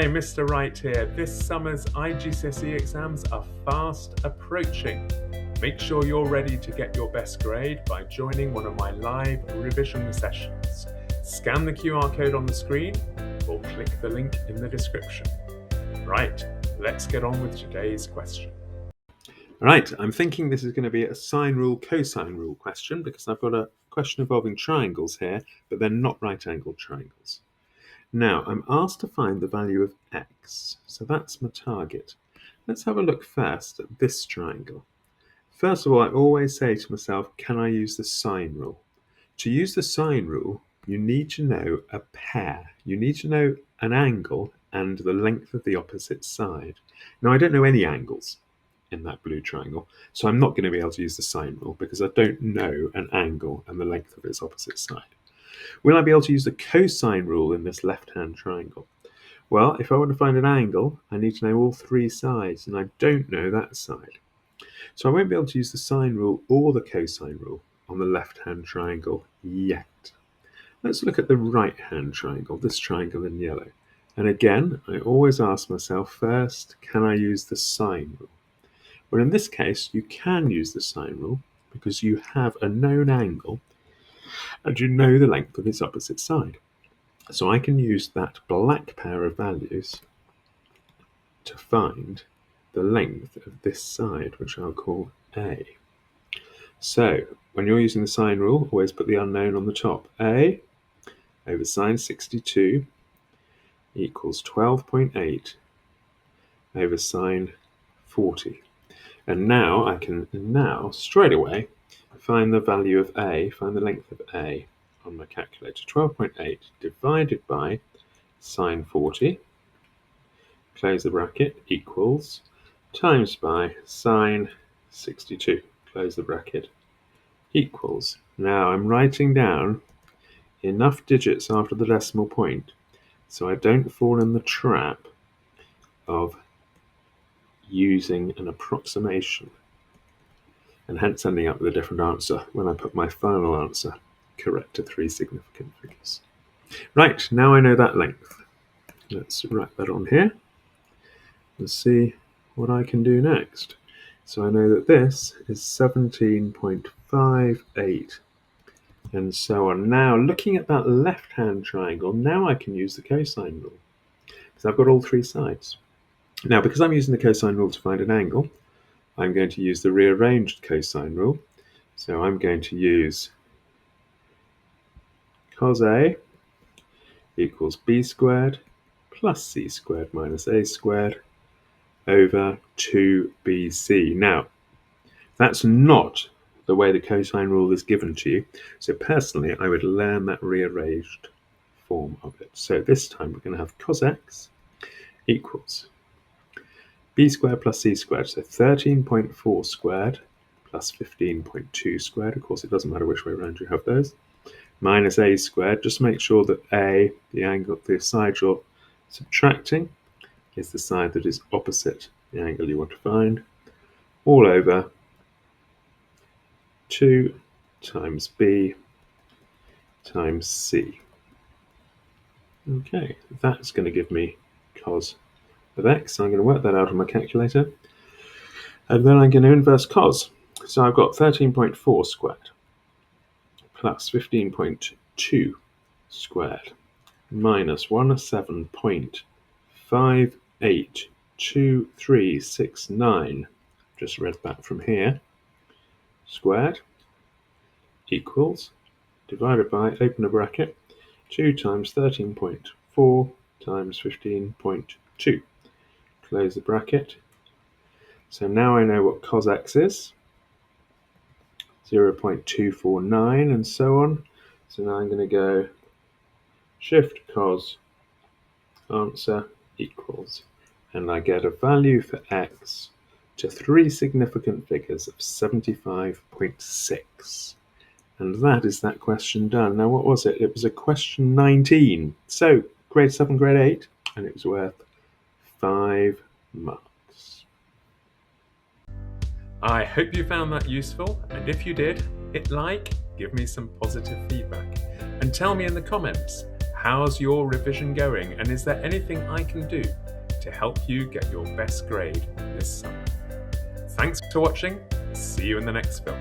Hi, Mr Wright here. This summer's IGCSE exams are fast approaching. Make sure you're ready to get your best grade by joining one of my live revision sessions. Scan the QR code on the screen or click the link in the description. Right, let's get on with today's question. Right, I'm thinking this is going to be a sine rule, cosine rule question because I've got a question involving triangles here, but they're not right-angled triangles. Now, I'm asked to find the value of x, so that's my target. Let's have a look first at this triangle. First of all, I always say to myself, can I use the sine rule? To use the sine rule, you need to know a pair. You need to know an angle and the length of the opposite side. Now, I don't know any angles in that blue triangle, so I'm not going to be able to use the sine rule because I don't know an angle and the length of its opposite side. Will I be able to use the cosine rule in this left-hand triangle? Well, if I want to find an angle, I need to know all three sides, and I don't know that side. So I won't be able to use the sine rule or the cosine rule on the left-hand triangle yet. Let's look at the right-hand triangle, this triangle in yellow. And again, I always ask myself first, can I use the sine rule? Well, in this case, you can use the sine rule because you have a known angle and you know the length of its opposite side. So I can use that black pair of values to find the length of this side, which I'll call A. So when you're using the sine rule, always put the unknown on the top. A over sine 62 equals 12.8 over sine 40. And now I can straight away find the value of A, find the length of A on my calculator. 12.8 divided by sine 40, close the bracket, equals, times by sine 62, close the bracket, equals. Now I'm writing down enough digits after the decimal point so I don't fall in the trap of using an approximation and hence ending up with a different answer when I put my final answer correct to three significant figures. Right, now I know that length. Let's write that on here and see what I can do next. So I know that this is 17.58 and so on. Now looking at that left-hand triangle, now I can use the cosine rule because I've got all three sides. Now because I'm using the cosine rule to find an angle, I'm going to use the rearranged cosine rule. So I'm going to use cos A equals b squared plus c squared minus a squared over 2bc. Now, that's not the way the cosine rule is given to you. So personally, I would learn that rearranged form of it. So this time we're going to have cos x equals b squared plus c squared. So 13.4 squared plus 15.2 squared. Of course, it doesn't matter which way around you have those. Minus a squared. Just make sure that a, the angle, the side you're subtracting, is the side that is opposite the angle you want to find, all over 2 times b times c. Okay, that's going to give me cos of x. I'm going to work that out on my calculator. And then I'm going to inverse cos. So I've got 13.4 squared plus 15.2 squared minus 17.582369, just read that from here, squared, equals, divided by, open a bracket, 2 times 13.4 times 15.2, close the bracket. So now I know what cos x is, 0.249 and so on. So now I'm going to go shift cos answer equals, and I get a value for x to three significant figures of 75.6. And that is that question done. Now what was it? It was a question 19. So grade 7, grade 8, and it was worth 5 marks. I hope you found that useful, and if you did, hit like, give me some positive feedback, and tell me in the comments, How's your revision going, and is there anything I can do to help you get your best grade this summer? Thanks for watching. See you in the next film.